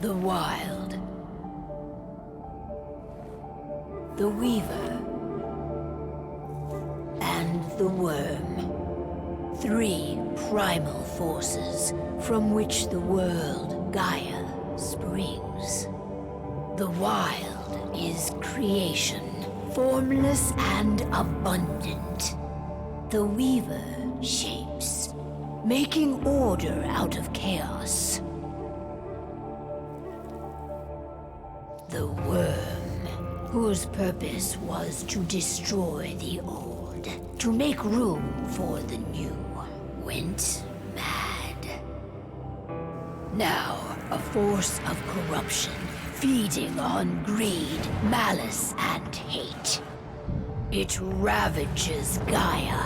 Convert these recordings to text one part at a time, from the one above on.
the wild, the weaver, and the worm. 3 primal forces from which the world Gaia springs. The wild is creation, formless and abundant. The weaver shapes, making order out of chaos. The worm, whose purpose was to destroy the old, to make room for the new, went mad. Now, a force of corruption, feeding on greed, malice, and hate. It ravages Gaia.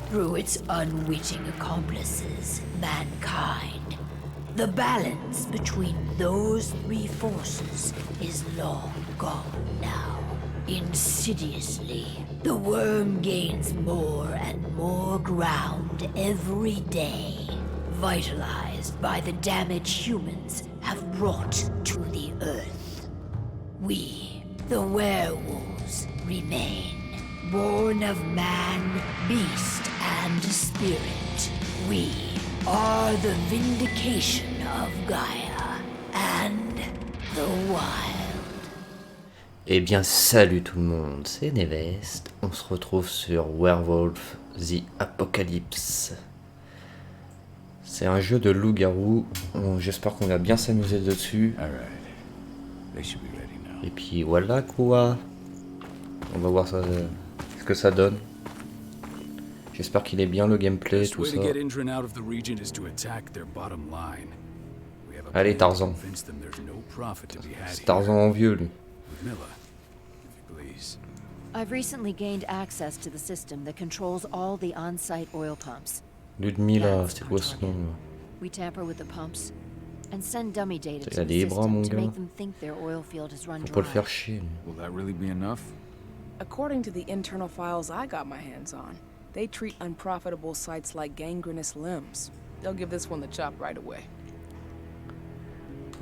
Through its unwitting accomplices, mankind. The balance between those 3 forces is long gone now. Insidiously, the worm gains more and more ground every day, vitalized by the damage humans have brought to the Earth. We, the werewolves, remain, born of man, beast, and spirit. We are the vindication of Gaia and the wild. Eh bien, salut tout le monde, c'est Nevest. On se retrouve sur Werewolf, The Apocalypse. C'est un jeu de loup-garou. J'espère qu'on va bien s'amuser dessus. Et puis voilà quoi. On va voir ça, ce que ça donne. J'espère qu'il est bien le gameplay, tout ça. Allez Tarzan. C'est Tarzan en vieux lui. I've recently gained access to the system that controls all the on-site oil pumps. Ludmila, c'est quoi ce nom? We tamper with the pumps and send dummy data Il a to des the bras mon system to gars. make them think their oil field has run Faut pas le dry. faire chier. Will that really be enough? According to the internal files I got my hands on, they treat unprofitable sites like gangrenous limbs. They'll give this one the chop right away.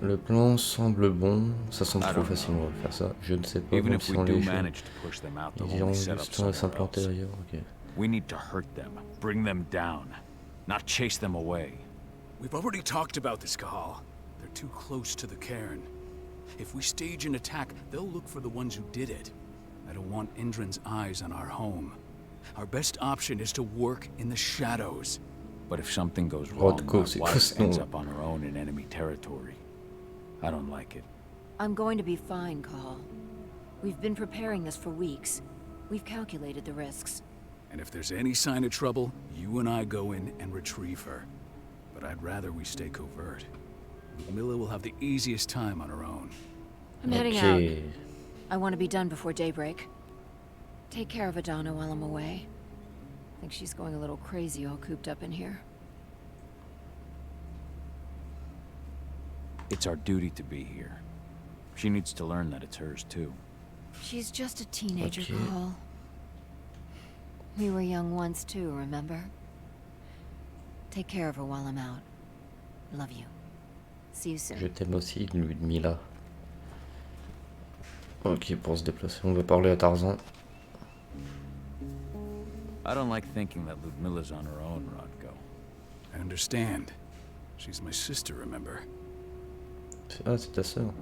Le plan semble bon, ça semble trop facile, on va faire ça. Je ne sais pas, même si on les jette. Ils iront juste s'implanter ailleurs, ok. We need to hurt them, bring them down, not chase them away. We've already talked about this, Kahal. They're too close to the cairn. If we stage an attack, they'll look for the ones who did it. I don't want Indran's eyes on our home. Our best option is to work in the shadows. But if something goes wrong, Rodko, my c'est quoi wife ce nom ends là? up on her own in enemy territory. I don't like it. I'm going to be fine, Call. We've been preparing this for weeks. We've calculated the risks. And if there's any sign of trouble, you and I go in and retrieve her. But I'd rather we stay covert. Ludmila will have the easiest time on her own. I'm heading out. I want to be done before daybreak. Take care of Adana while I'm away. I think she's going a little crazy all cooped up in here. It's our duty to be here. She needs to learn that it's hers too. She's just a teenager, Okay. Call. We were young once too, remember? Take care of her while I'm out. Love you. See you soon. Je t'aime aussi, Ludmila. Ok, pour se déplacer, on va parler à Tarzan. I don't like thinking that Ludmila's on her own, Rodko. I understand. She's my sister, remember? Ah, c'est ta sœur.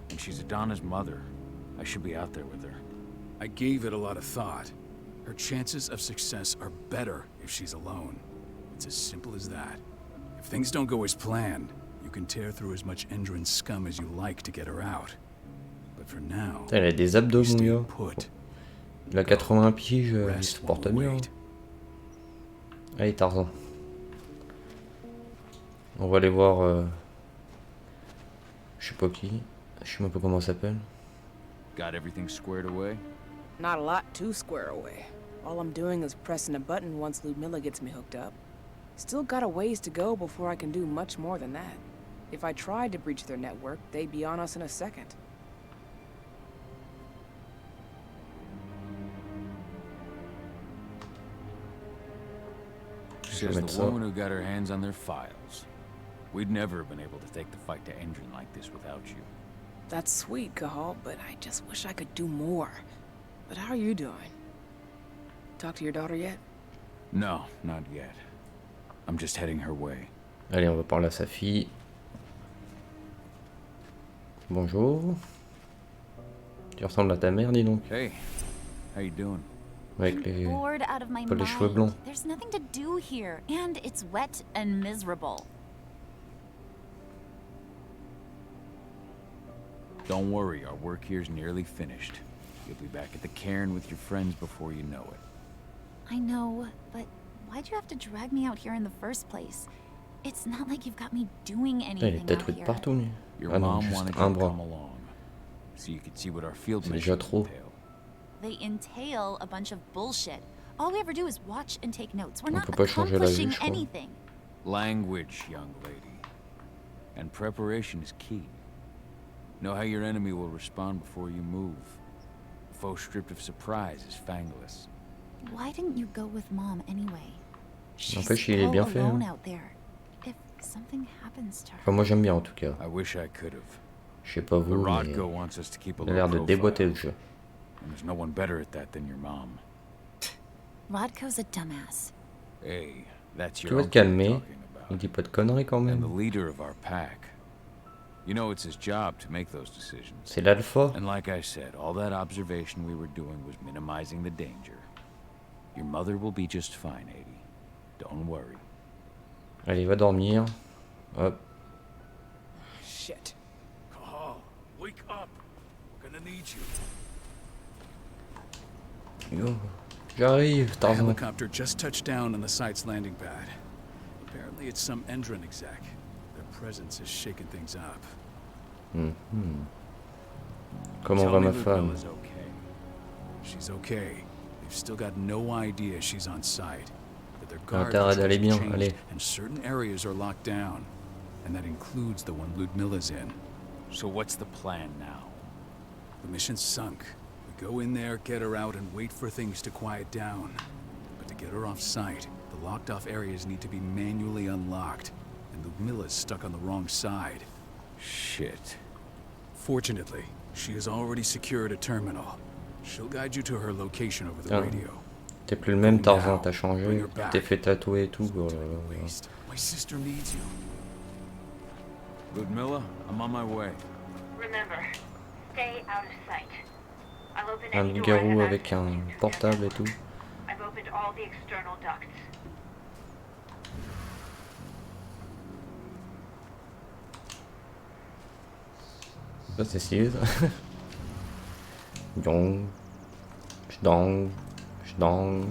And she's Adana's mother. I should be out there with her. I gave it a lot of thought. Her chances of success are better if she's alone. It's as simple as that. If things don't go as planned, you can tear through as much Endrin scum as you like to get her out. But for now, Putain, il a des abdos, mon stay gars. put. Il a 80 piges, il Rest se while porte we bien. wait. Allez, Tarzan. On va aller voir. Je sais pas qui. Je sais même pas comment ça s'appelle. Got everything squared away? Not a lot to square away. All I'm doing is pressing a button once Ludmila gets me hooked up. Still got a ways to go before I can do much more than that. If I tried to breach their network, they'd be on us in a second. says mettre the ça. woman who got her hands on their files. We'd never have been able to take the fight to Endron like this without you. That's sweet, Cahal, but I just wish I could do more. But how are you doing? Talk to your daughter yet? No, not yet. I'm just heading her way. Allez, on va parler à sa fille. Bonjour. Tu ressembles à ta mère, dis donc. Hey, how you doing? Avec les... Bored out of my pas les cheveux mind. blonds. There's nothing to do here, and it's wet and miserable. Don't worry, our work here's nearly finished. You'll be back at the cairn with your friends before you know it. I know, but why'd you have to drag me out here in the first place? It's not like you've got me doing Putain, il est anything out tatoué de here. partout, lui. Your Ah non, mom juste wanted un you to bras. come along, so you could see what our field C'est déjà missions trop. entail. They entail a bunch of bullshit. All we ever do is watch and take notes. We're On not peut pas changer la vue, accomplishing je crois. anything. Language, young lady. And preparation is key. Know how your enemy will respond before you move. A foe stripped of surprise is fangless. Why didn't you go with Mom anyway? She's N'empêche, il est all bien fait, alone hein. out there. If something happens to her. Enfin, moi j'aime bien en tout cas. I wish I could have. Je sais pas But vous, mais Rodko wants us to keep a il a low l'air de profile. déboîter le jeu. And there's no one better at that than your mom. Rodko's a dumbass. Hey, that's Tu your vas te uncle calmer. talking Il about. dit pas de conneries quand And the même. leader of our pack. You know it's his job to make those decisions. C'est l'alpha. And like I said, all that observation we were doing was minimizing the danger. Your mother will be just fine, Adie. Don't worry. Allez, va dormir. Hop. Shit. Cahal, wake up. We're gonna need you. Yo. J'arrive, The Tarzan. helicopter just touched down on the site's landing pad. Apparently it's some Endron exec. Their presence is shaking things up. Comment Tell va me ma femme? Ludmila's okay. She's okay. They've still got no idea she's on site. But their Ah, guard t'arrêtes d'aller patrols bien, changed, allez. and certain areas are locked down. And that includes the one Ludmila's in. So what's the plan now? The mission's sunk. We go in there, get her out, and wait for things to quiet down. But to get her off site, the locked off areas need to be manually unlocked. And Ludmila's stuck on the wrong side. Shit. Fortunately, she has already secured a terminal. She'll guide you to her location over the Ah. radio. T'es plus le même Tarzan, t'as changé. Tu t'es fait tatouer et tout. Oh là là là. Waste. My sister needs you. Ludmila, I'm on my way. Remember, stay out of sight. I'll open Un any door I garou have avec access un to through portable et their tout. network. I've opened all the external ducts. Ça c'est stylé ça. Dong. J'dong. J'dong.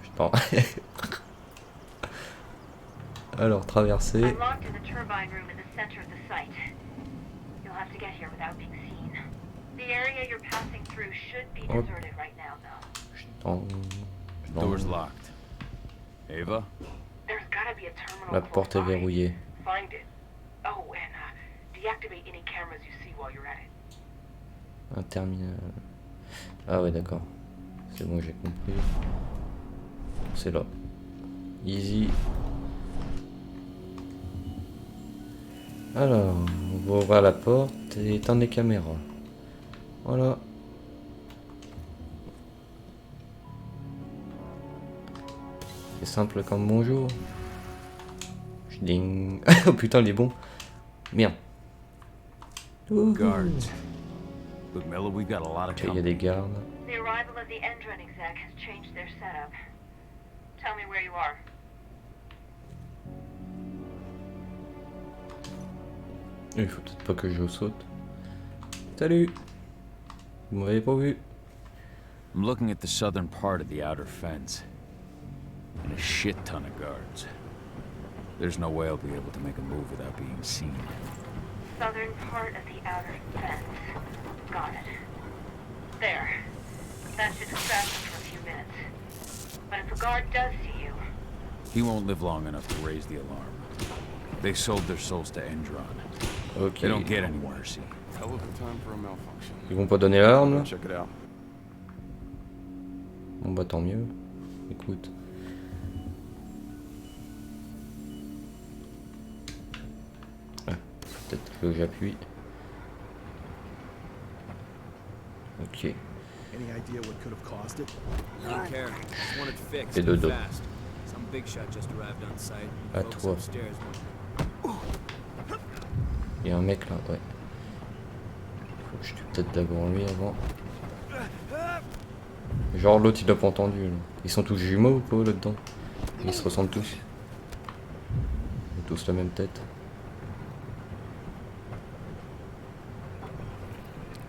J'dong. Alors, traverser. I'm locked in the turbine room in the center of the site. You'll have to get here without being seen. The area you're passing through should be Oh. deserted right now, though. J'dong. Door's J'dong. locked. Ava? There's gotta be a terminal La close porte est by. verrouillée. Find it. Oh, and deactivate any cameras you see while you're at it. Un terminal. Ah ouais, d'accord. C'est bon, j'ai compris. C'est là. Easy. Alors, on va ouvrir la porte et éteindre les caméras. Voilà. C'est simple comme bonjour. Ding. Oh putain, il est bon. Merde. Ouh. Guards. Ludmila, we've got a lot of Ok, il y a company. des gardes. The arrival of the Endron exec has changed their setup. Tell me where you are. Il faut peut-être pas que je saute. Salut. Vous m'avez pas vu. I'm looking at the southern part of the outer fence. And a shit ton of guards. There's no way I'll be able to make a move without being seen. Southern part of the outer fence. Got it. There. That should distract him for a few minutes. But if a guard does see you, He won't live long enough to raise the alarm. They sold their souls to Endron. Ok. They don't get any mercy. Hell of a time for a malfunction. Ils vont pas donner l'arme là. Check it out. Bon bah tant mieux. Écoute. peut-être que j'appuie. Ok. Any idea what could have caused it? I don't care. Just want it fixed. Et dodo. Fast. Some big shot just arrived on site. À Folks toi. upstairs want- Il y a un mec là, ouais. Faut que je tue peut-être d'abord lui avant. Genre l'autre il a pas entendu. Là. Ils sont tous jumeaux ou quoi là-dedans? Ils se ressemblent tous. Ils ont tous la même tête.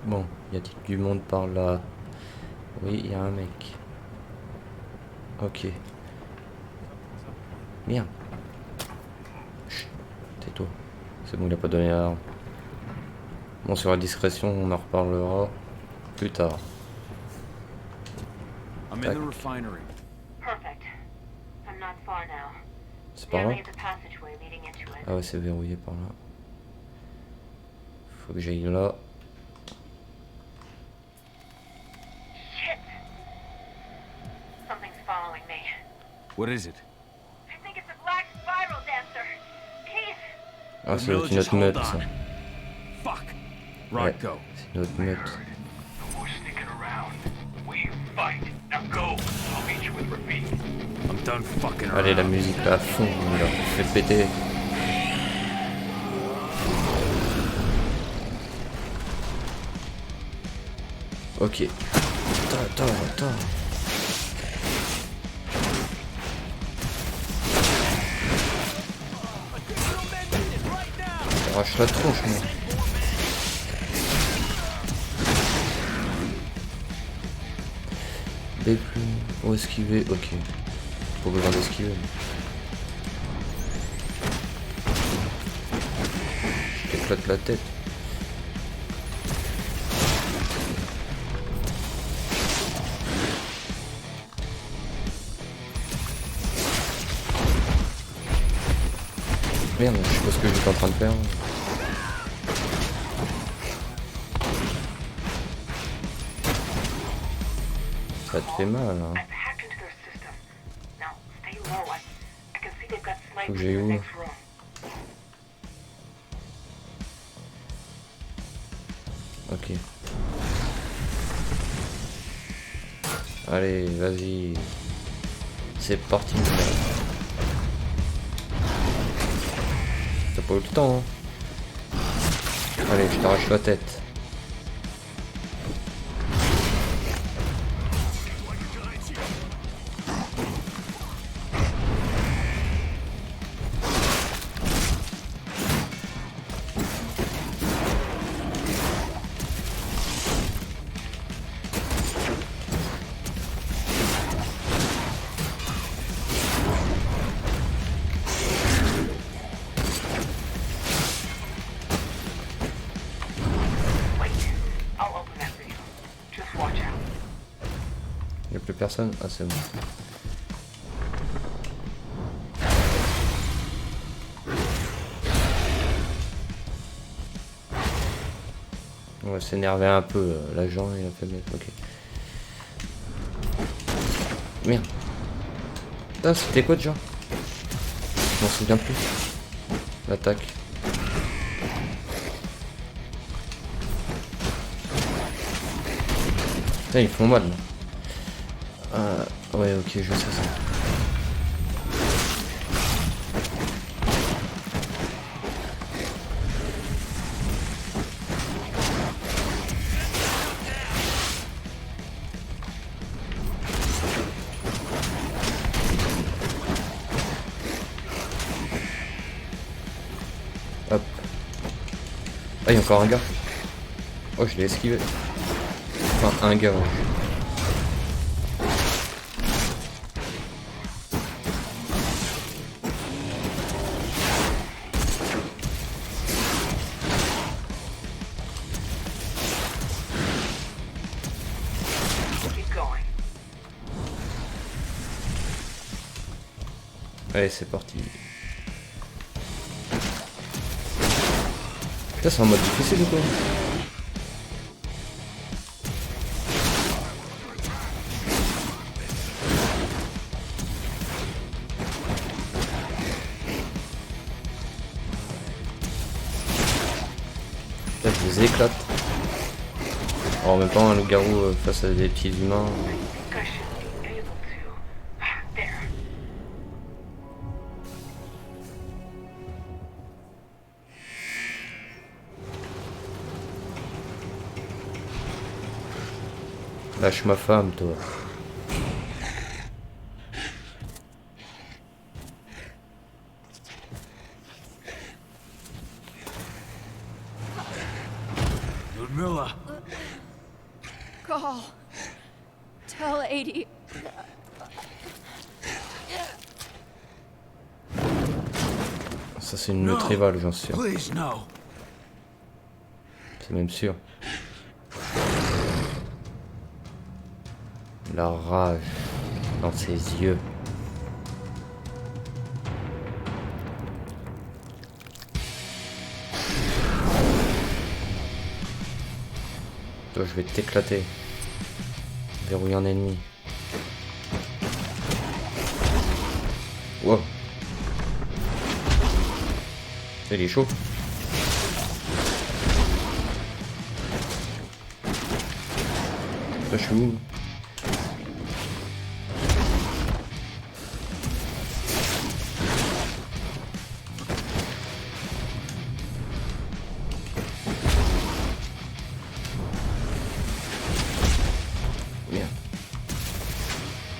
Bon, y a-t-il du monde par là? Oui, il y a un mec. Ok. Merde. Chut, tais-toi. C'est bon, il a pas donné l'arme. Bon, sur la discrétion, on en reparlera plus tard. I'm in the refinery. Perfect. I'm not far now. C'est par là? Nearly the passageway leading into it. Ah ouais, c'est verrouillé par là. Faut que j'aille là. Shit! Something's following me. What is it? I think it's a black spiral dancer. Keith! Ah, c'est Ludmila, une just autre meute, hold ça. on. Fuck. Ouais, Right, go. c'est une autre meute. No more sticking around. We fight. Now go. I'll meet you with Rafik. I'm done fucking around. Allez, la musique là à fond, là. Fait péter. Ok. Attends. Arrache la tronche, moi. Des plumes. Oh, esquiver. Ok. Pas besoin d'esquiver. Je t'éclate la tête. Merde, je sais pas ce que j'étais en train de faire. Ça te fait mal, hein. I've hacked into their system. Now, stay low. I can see they've got Faut que snipers j'aille in the où? next room. Ok. Allez, vas-y. C'est parti. T'as pas eu le temps, hein. Allez, je t'arrache la tête. Y'a plus personne? Ah, c'est bon. On va s'énerver un peu. L'agent, il a fait mettre. Ok. Merde. Ah, c'était quoi déjà? Je m'en souviens plus. L'attaque. Putain, ils font mal là. Ouais, ok, je sais ça. Hop. Ah, il y a encore un gars. Oh, je l'ai esquivé. Enfin, un gars. Ouais. Allez, c'est parti. Putain, c'est en mode difficile ou quoi? je les éclate. Alors en même temps un loup-garou face à des petits humains. Lâche ma femme, toi. Ludmila! Call. Tell 80. Ça c'est une meute rivale, j'en suis sûr. Please, no. C'est même sûr. La rage dans ses yeux. Toi, je vais t'éclater. Verrouiller un ennemi. Wow. Il est chaud. Là, je suis où?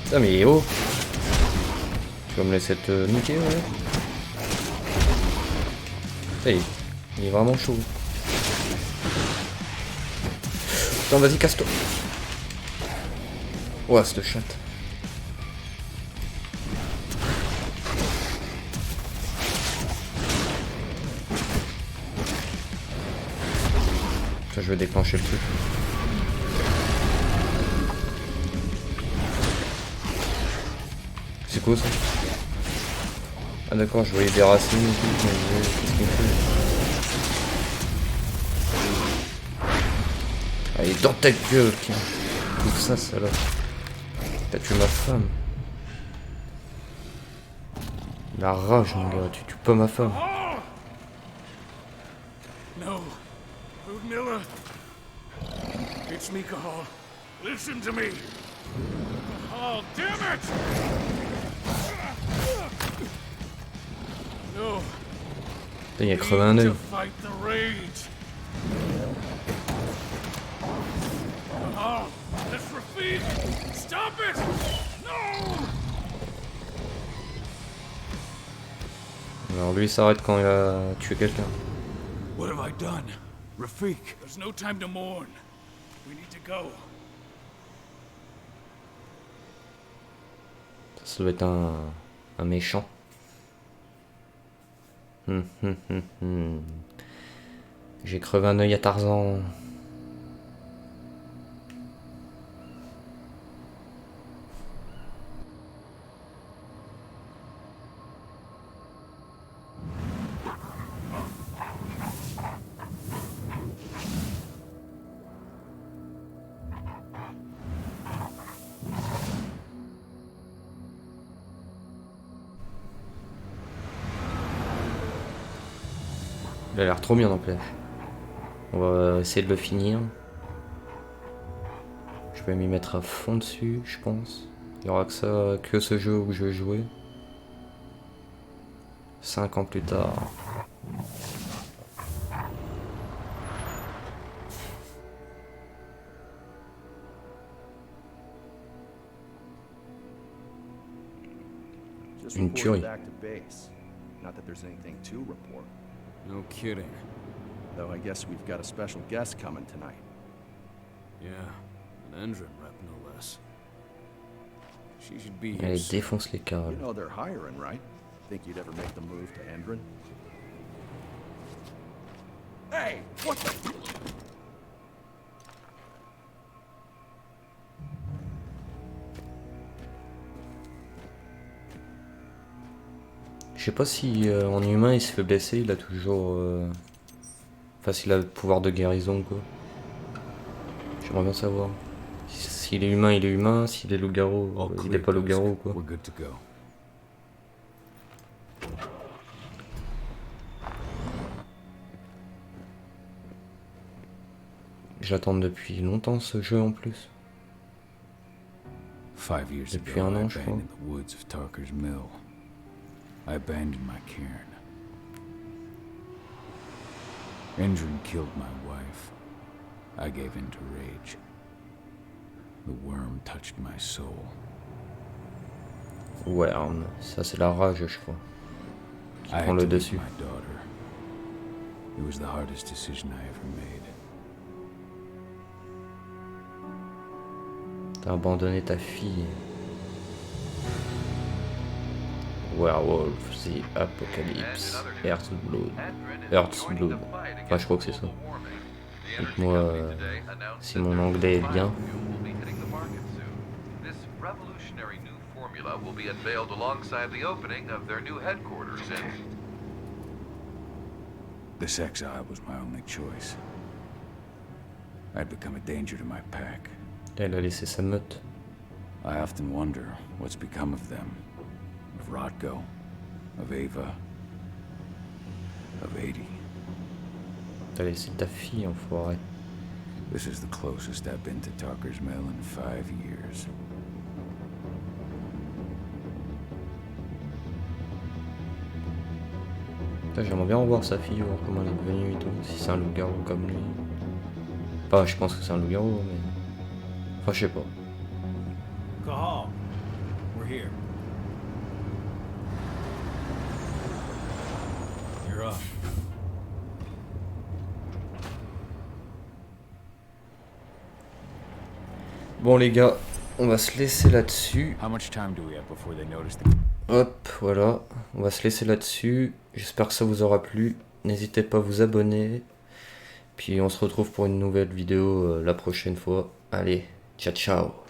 Putain mais il est haut. Tu vas me laisser te niquer ouais. Putain, il est vraiment chaud. Putain vas-y casse-toi. Ouah cette chatte. Putain, je vais déclencher le truc. C'est quoi ça? Ah d'accord, je voyais des racines et tout, mais qu'est-ce qu'il fait? Allez, dans ta gueule, tiens. Tout ça, salope. T'as tué ma femme. La rage, mon gars, tu tues pas ma femme. No. Ludmila. It's me, Cahal. Listen to me. Oh, damn it! No. Putain, il a crevé un œil. Fight the rage. Oh, let's repeat. Stop it! No! Alors lui il s'arrête quand il a tué quelqu'un. What have I done? Rafik. There's no time to mourn. We need to go. Ça doit être un méchant. J'ai crevé un œil à Tarzan. Il a l'air trop bien n'empêche. On va essayer de le finir. Je vais m'y mettre à fond dessus, je pense. Il n'y aura que ce jeu où je vais jouer. 5 ans plus tard. Une tuerie. Not that there's anything to report. No kidding. Though I guess we've got a special guest coming tonight. Yeah, an Endron rep no less. She should be here. Elle défonce les câbles. You know they're hiring, right? Think you'd ever make the move to Endron? Hey, what the? Je sais pas si en humain il se fait blesser, il a toujours... Enfin s'il a le pouvoir de guérison ou quoi. J'aimerais bien savoir. S'il est humain, s'il est loup-garou, il est pas loup-garou ou quoi. We're good to go. J'attends depuis longtemps ce jeu en plus. 5 years Depuis ago, un I an, je crois. abandoned the woods of Tarker's Mill. I abandoned my cairn. Endrin killed my wife. I gave in to rage. The worm touched my soul. Worm, ça c'est la rage, je crois, qui I prend had le to leave dessus. my daughter. It was the hardest decision I ever made. T'as abandonné ta fille. Werewolf, The Apocalypse, earthblood. Earthblood. Enfin, je crois que c'est ça. Dites-moi si mon anglais est bien. This revolutionary new formula will be unveiled alongside the opening of their new headquarters in... This exile was my only choice. I'd become a danger to my pack. Elle a laissé sa meute. I often wonder what's become of them. Of Rodko, of Ava, of 80. T'as laissé ta fille, enfoiré. This is the closest I've been to Tarker's Mill in 5 years. J'aimerais bien revoir sa fille, voir comment elle est devenue et tout, si c'est un loup-garou comme lui. Enfin, je pense que c'est un loup-garou, mais... Enfin, je sais pas. Cahal, we're here. You're up. Bon les gars, on va se laisser là-dessus. How much time do we have before they notice the... Hop, voilà, on va se laisser là-dessus. J'espère que ça vous aura plu. N'hésitez pas à vous abonner. Puis on se retrouve pour une nouvelle vidéo la prochaine fois. Allez, ciao ciao.